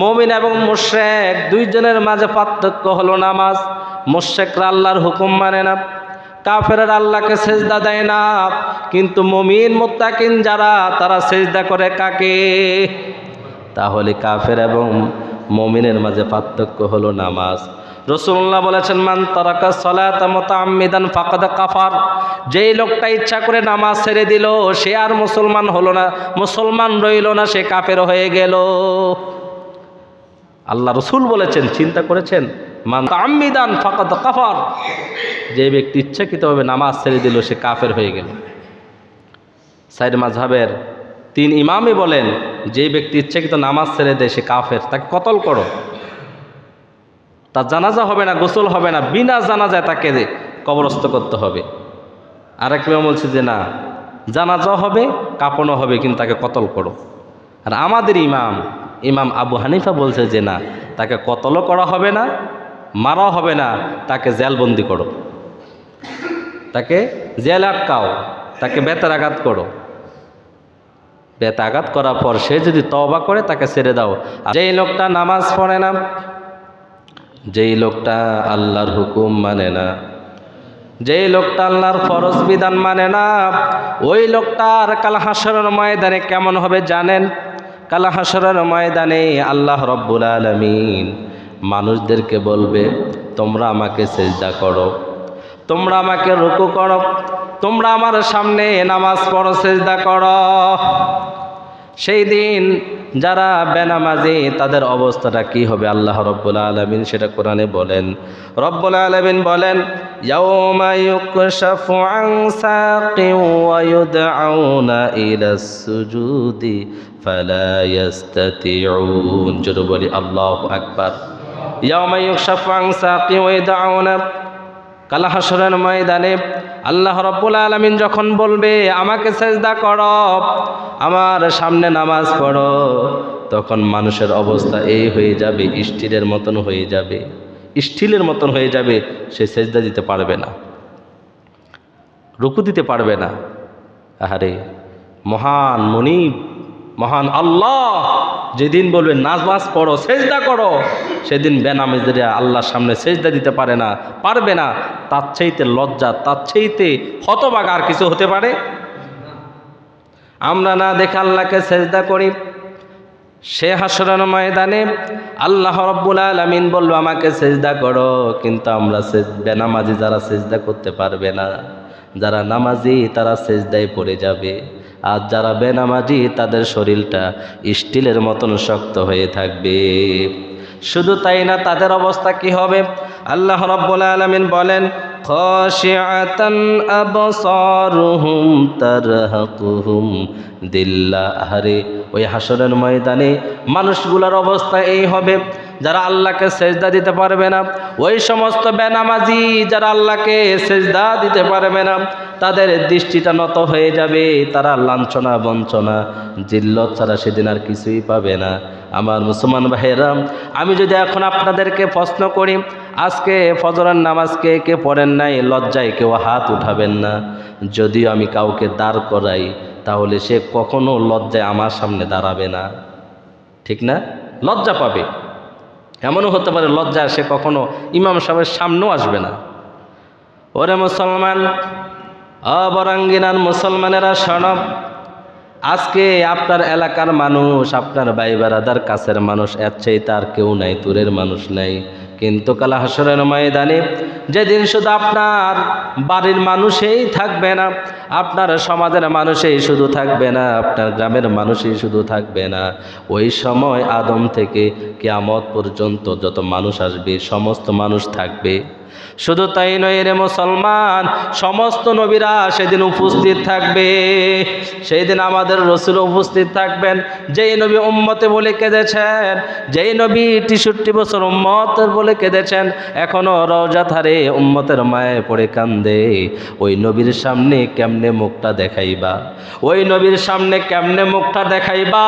মুমিন এবং মুশরিক দুইজনের মাঝে পার্থক্য হলো নামাজ। মুশরিকরা আল্লাহর হুকুম মানে না, কাফেররা আল্লাহকে সেজদা দেয় না, কিন্তু মুমিন মুত্তাকিন যারা তারা সেজদা করে কাকে? তাহলে কাফের এবং মুমিনের মাঝে পার্থক্য হলো নামাজ। রাসূলুল্লাহ বলেছেন, মান তারাকা সালাতা মুতাআম্মিদান ফাকাদ কাফার। যেই লোকটা ইচ্ছা করে নামাজ ছেড়ে দিল সে আর মুসলমান হলো না, মুসলমান রইল না, সে কাফের হয়ে গেল। আল্লাহ রসুল বলেছেন, চিন্তা করেছেন, মান তাআম্মিদান ফাকাদ কাফার। যে ব্যক্তি ইচ্ছাকৃতভাবে নামাজ ছেড়ে দিল সে কাফের হয়ে গেল। সাইর মাযহাবের 3 ইমামই বলেন, যে ব্যক্তি ইচ্ছাকৃত নামাজ ছেড়ে দেয় সে কাফের, তাকে কতল করো। তার জানাজা হবে না, গোসল হবে না, বিনা জানাজায় তাকে কবরস্থ করতে হবে। আরেক ইমাম বলছে যে না, জানাজা হবে, কাফনও হবে, কিন্তু তাকে কতল করো। আর আমাদের ইমাম আবু হানিফা বলছে যে না, তাকে কতলও করা হবে না, মারা হবে না, তাকে জেলবন্দি করো, তাকে জেল আটকাও, তাকে বেতের আঘাত করো। বেত আঘাত করার পর সে যদি তওবা করে তাকে ছেড়ে দাও। যেই লোকটা নামাজ পড়ে না, যেই লোকটা আল্লাহর হুকুম মানে না, যেই লোকটা আল্লাহর ফরজ বিধান মানে না, ওই লোকটার কাল হাসরের ময়দানে কেমন হবে জানেন? কাল হাসরের ময়দানে আল্লাহ রব্বুল আলামিন মানুষদেরকে বলবে, তোমরা আমাকে সেজদা করো, তোমরা আমাকে রুকু করো, তোমরা আমার সামনে নামাজ পড়ো, সেজদা করো। সেই দিন যারা বেনামাজি তাদের অবস্থাটা কি হবে আল্লাহ রব্বুল আলামিন সেটা কোরআনে বলেন। রব্বুল আলামিন বলেন, ইয়াউমা ইউকশাফু আন সাকিন ওয়া ইউদআউনা ইলাস সুজুদি ফালা ইস্তাতিউন। জোরে বলি আল্লাহু আকবার। ইয়াউমা ইউকশাফু আন সাকিন ওয়া ইউদআউনা, কাল হাসরের ময়দানে আল্লাহ রব্বুল আলামিন যখন বলবে আমাকে সেজদা করো, আমার সামনে নামাজ পড়ো, তখন মানুষের অবস্থা এই হয়ে যাবে, স্টিলের মতন হয়ে যাবে, স্টিলের মতন হয়ে যাবে। সে সেজদা দিতে পারবে না, রুকু দিতে পারবে না। আহারে, মহান মুনিব মহান আল্লাহ যেদিন বলবে নামাজ পড়ো, সেজদা করো, সেদিন বেনামাজিরা আল্লাহর সামনে সেজদা দিতে পারে না, পারবে না। তার চাইতে লজ্জা, তার চাইতে হতভাগা আর কিছু হতে পারে? আমরা না দেখে আল্লাহকে সেজদা করি, সে হাসরের ময়দানে আল্লাহ রব্বুল আলামিন বলল আমাকে সেজদা করো, কিন্তু আমরা বেনামাজি যারা সেজদা করতে পারবে না, যারা নামাজি তারা সেজদায় পড়ে যাবে। আর যারা বেনামাজি তাদের শরীরটা স্টিলের মতন শক্ত হয়ে থাকবে। শুধু তাই না, তাদের অবস্থা কি হবে? আল্লাহ রাব্বুল আলামিন বলেন, খাশিআতান আবসারুহুম তারহাকুহুম দিল্লাহ। আরে ওই হাসরের ময়দানে মানুষগুলোর অবস্থা এই হবে, যারা আল্লাহকে সেজদা দিতে পারবে না, ওই সমস্ত বেনামাজি যারা আল্লাহকে সেজদা দিতে পারবে না, তাদের দৃষ্টিটা নত হয়ে যাবে, তারা লাঞ্ছনা বঞ্চনা জিল্লত ছাড়া সেদিন আর কিছুই পাবে না। আমার মুসলমান ভাইয়েরা, আমি যদি এখন আপনাদেরকে প্রশ্ন করি, আজকে ফজরের নামাজ কে কে পড়েন নাই? লজ্জায় কেউ হাত উঠাবেন না। যদিও আমি কাউকে দাঁড় করাই, তাহলে সে কখনো লজ্জায় আমার সামনে দাঁড়াবে না, ঠিক না? লজ্জা পাবে। এমনও হতে পারে লজ্জায় সে কখনো ইমাম সাহেবের সামনেও আসবে না। ওরে মুসলমান, অবরাঙ্গিনার মুসলমানেরা শোনো, আজকে আপনার এলাকার মানুষ, আপনার ভাই বেরাদার কাছের মানুষ, এর চাইতে আর কেউ নাই, দূরের মানুষ নাই। কিন্তু কাল হাসরের ময়দানে যেদিন শুধু আপনার বাড়ির মানুষই থাকবে না, আপনার সমাজের মানুষই শুধু থাকবে না, আপনার গ্রামের মানুষই শুধু থাকবে না, ওই সময় আদম থেকে কিয়ামত পর্যন্ত যত মানুষ আসবে সমস্ত মানুষ থাকবে। শুধু তাই নয় রে মুসলমান, সমস্ত নবীরা সেদিন উপস্থিত থাকবে। সেই দিন আমাদের রাসূল উপস্থিত থাকবেন, যেই নবী উম্মতে বলে কেঁদেছেন, যেই নবী 63 বছর উম্মতের বলে কেঁদেছেন, এখনো রওজা ধারে উম্মতের মায়ে পড়ে কান্দে। ওই নবীর সামনে কেমনে মুখটা দেখাইবা? ওই নবীর সামনে কেমনে মুখটা দেখাইবা?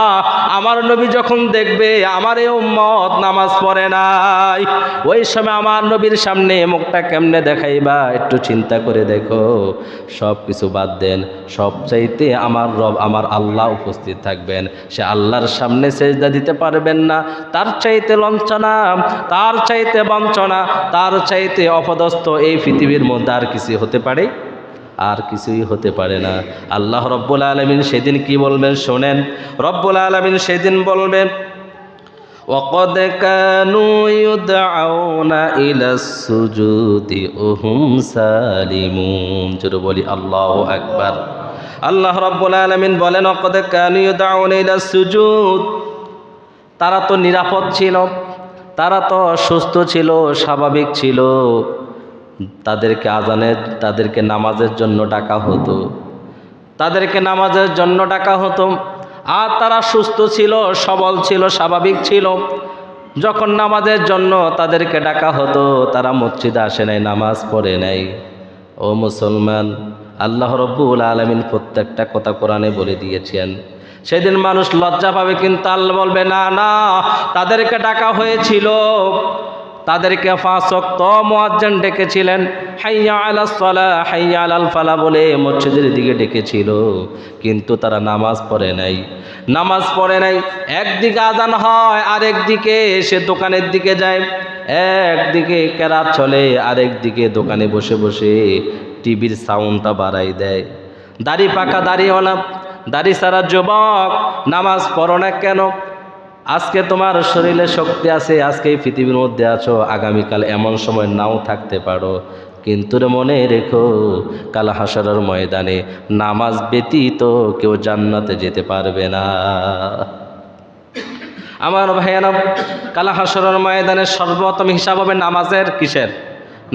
আমার নবী যখন দেখবে আমার এই উম্মত নামাজ পড়ে নাই, ওই সময় আমার নবীর সামনে মুখটা কেমনে দেখাইবা একটু চিন্তা করে দেখো। সব কিছু বাদ দেন, সব চাইতে আমার রব আমার আল্লাহ উপস্থিত থাকবেন, সে আল্লাহর সামনে সেজদা দিতে পারবেন না। তার চাইতে লঞ্চনা, তার চাইতে বঞ্চনা, তার চাইতে অপদস্থ এই পৃথিবীর মধ্যে আর কিছু হতে পারে? আর কিছুই হতে পারে না। আল্লাহ রব্বুল আলামিন সেদিন কি বলবেন শোনেন। রব্বুল আলামিন সেদিন বলবেন, وَقَدْ كَانُوا يُدْعَوْنَ إِلَى السُّجُودِ وَهُمْ سَالِمُونَ। জোরে বলি আল্লাহু আকবার। আল্লাহ রব্বুল আলামিন বলেন, وَقَدْ كَانُوا يُدْعَوْنَ إِلَى السُّجُودِ। তারা তো নিরাপদ ছিল, তারা তো সুস্থ ছিল, স্বাভাবিক ছিল। তাদেরকে নামাজের জন্য ডাকা হতো, তাদেরকে নামাজের জন্য ডাকা হতো। আর তারা সুস্থ ছিল, সবল ছিল, স্বাভাবিক ছিল। যখন নামাজের জন্য তাদেরকে ডাকা হতো, তারা মসজিদে আসে নাই, নামাজ পড়ে নাই। ও মুসলমান, আল্লাহ রব্বুল আলামিন প্রত্যেকটা কথা কোরআনে বলে দিয়েছেন। সেদিন মানুষ লজ্জা পাবে, কিন্তু আল্লাহ বলবে না না, তাদেরকে ডাকা হয়েছিল, তাদেরকে 5 ওয়াক্ত মুয়াজ্জিন ডেকেছিলেন, হাইয়া আলাস সালাহ হাইয়া আলাল ফালাহ বলে মসজিদের দিকে ডেকেছিল, কিন্তু তারা নামাজ পড়ে নাই। নামাজ পড়ে নাই। একদিকে আজান হয়, আরেকদিকে সে দোকানের দিকে যায়, একদিকে কেরাত চলে, আরেকদিকে দোকানে বসে বসে টিভির সাউন্ডটা বাড়াই দেয়। দাড়ি পাকা দাড়িওয়ালা, দাড়ি সারা যুবক, নামাজ পড়ো না কেন? আজকে তোমার শরীরে শক্তি আছে, আজকে এই পৃথিবীর মধ্যে আছো, আগামীকাল এমন সময় নাও থাকতে পারো। কিন্তু মনে রেখো, কাল হাসরের ময়দানে নামাজ ব্যতীত কেউ জান্নাতে যেতে পারবে না। আমার ভাইয়ারা, কাল হাসরের ময়দানে সর্বপ্রথম হিসাব হবে নামাজের। কিসের?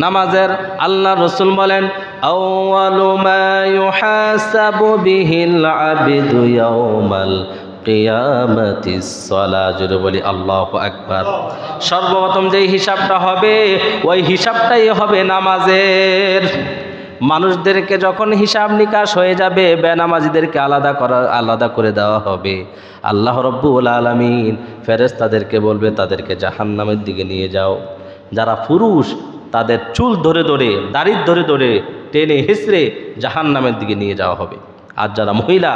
নামাজের। আল্লাহ রসুল বলেন, আউয়ালু মা ইউহাসাবু বিহিল আবিদু ইয়াউমাল কিয়ামাতিস সালাহ। জোরে বলি আল্লাহু আকবার। সর্বপ্রথম যেই হিসাবটা হবে, ওই হিসাবটাই হবে নামাজের। মানুষদেরকে যখন হিসাব নিকাশ হয়ে যাবে, বেনামাজিদেরকে আলাদা করে দেওয়া হবে। আল্লাহ রব্বুল আলামিন ফেরেশতাদেরকে বলবে, তাদেরকে জাহান্নামের দিকে নিয়ে যাও। যারা পুরুষ, তাদের চুল ধরে ধরে, দাড়ি ধরে ধরে টেনে হিঁচড়ে জাহান্নামের দিকে নিয়ে যাওয়া হবে। আর যারা মহিলা,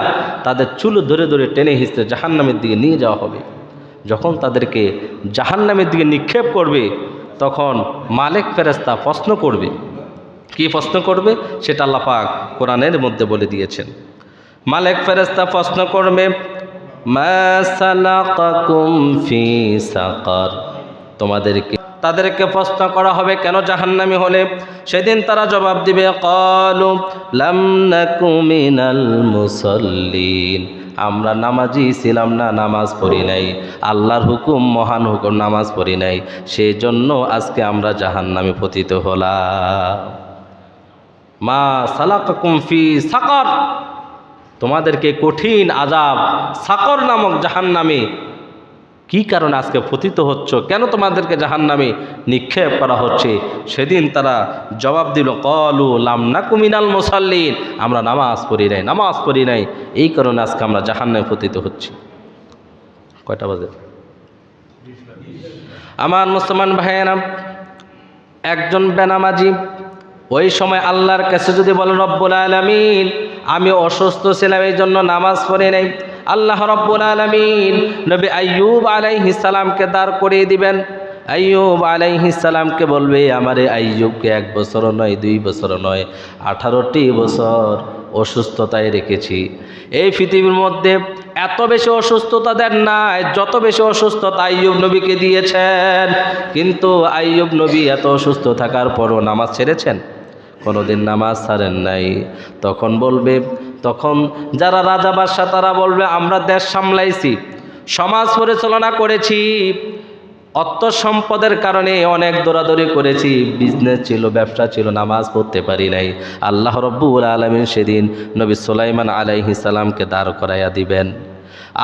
তাদের চুল ধরে ধরে টেনে হিঁচড়ে জাহান্নামের দিকে নিয়ে যাওয়া হবে। যখন তাদেরকে জাহান্নামের দিকে নিক্ষেপ করবে, তখন মালিক ফেরেশতা প্রশ্ন করবে। কি প্রশ্ন করবে সেটা আল্লাহ পাক কোরআনের মধ্যে বলে দিয়েছেন। মালিক ফেরেশতা প্রশ্ন করবে, মা সালাকাকুম ফি সাকার। তাদেরকে প্রশ্ন করা হবে, কেন জাহান্নামী হলে? সেদিন তারা জবাব দিবে, ক্বালু লাম নাকু মিনাল মুসাল্লিন। আমরা নামাজি ছিলাম না, নামাজ পড়ি নাই, আল্লাহর হুকুম, মহান হুকুম, নামাজ পড়ি নাই, সেই জন্য আজকে আমরা জাহান্নামে পতিত হলাম। মা সালাকাকুম ফি সাকার। তোমাদেরকে কঠিন আযাব সাকর নামক জাহান্নামে কি কারণে আজকে পতিত হচ্ছ? কেন তোমাদেরকে জাহান্নামে নিক্ষেপ করা হচ্ছে? সেদিন তারা জবাব দিল, ক্বালু লাম নাকু মিনাল মুসাল্লিন। আমরা নামাজ পড়ি নাই, এই কারণে আজকে আমরা জাহান্নামে পতিত হচ্ছি। কয়টা বাজে? আমার মুসলমান ভাইয়েরা, একজন বেনামাজি ওই সময় আল্লাহর কাছে যদি বলেন, রব্বুল আলামিন আমি অসুস্থ ছিলাম, এই জন্য নামাজ পড়ি নাই, আল্লাহ রব্বুল আলামিন নবী আইয়ুব আলাইহিস সালামকে দাঁড় করিয়ে দিবেন। আইয়ুব আলাইহিস সালামকে বলবে, আমারে আইয়ুবকে 1 বছর নয়, 2 বছর নয়, 18টি বছর অসুস্থতায় রেখেছি। এই পৃথিবীর মধ্যে এত বেশি অসুস্থতা দেন নাই, যত বেশি অসুস্থতা আইয়ুব নবীকে দিয়েছেন। কিন্তু আইয়ুব নবী এত অসুস্থ থাকার পরও নামাজ ছেড়েছেন? কোনোদিন নামাজ ছাড়েন নাই। তখন যারা রাজা বাদশাহ, তারা বলবে, আমরা দেশ সামলাইছি, সমাজ পরিচালনা করেছি, অর্থ সম্পদের কারণে অনেক দৌড়াদৌড়ি করেছি, বিজনেস ছিল, ব্যবসা ছিল, নামাজ পড়তে পারি নাই। আল্লাহ রব্বুল আলামিন সেদিন নবী সুলাইমান আলাইহিস সালামকে দাঁড় করাইয়া দিবেন।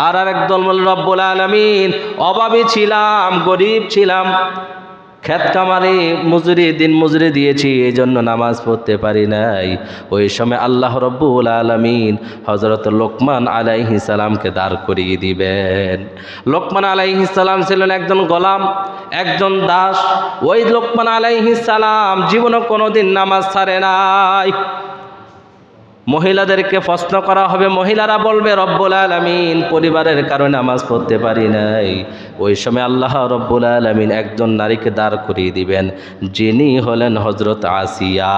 আর আরেক দল বলে, রব্বুল আলামিন অভাবী ছিলাম, গরিব ছিলাম, খেত কামারি মজুরি দিন মজুরি দিয়েছি, এই জন্য নামাজ পড়তে পারি নাই। ওই সময় আল্লাহ রব্বুল আলামিন হযরত লোকমান আলাইহিস সালামকে দাঁড় করিয়ে দিবেন। লোকমান আলাইহিস সালাম ছিলেন একজন গোলাম, একজন দাস। ওই লোকমান আলাইহিস সালাম জীবনে কোনোদিন নামাজ ছাড়ে নাই। মহিলাদেরকে প্রশ্ন করা হবে, মহিলারা বলবে রব্বুল আলামিন পরিবারের কারণে নামাজ পড়তে পারি নাই। ওই সময় আল্লাহ রব্বুল আলামিন একজন নারীকে দাঁড় করিয়ে দিবেন, যিনি হলেন হযরত আসিয়া।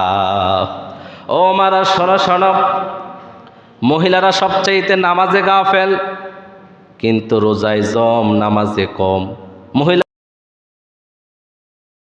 ও মারা শোনো শোনো, মহিলারা সবচাইতে নামাজে গাফেল, কিন্তু রোজায় জম, নামাজে কম। মহিলা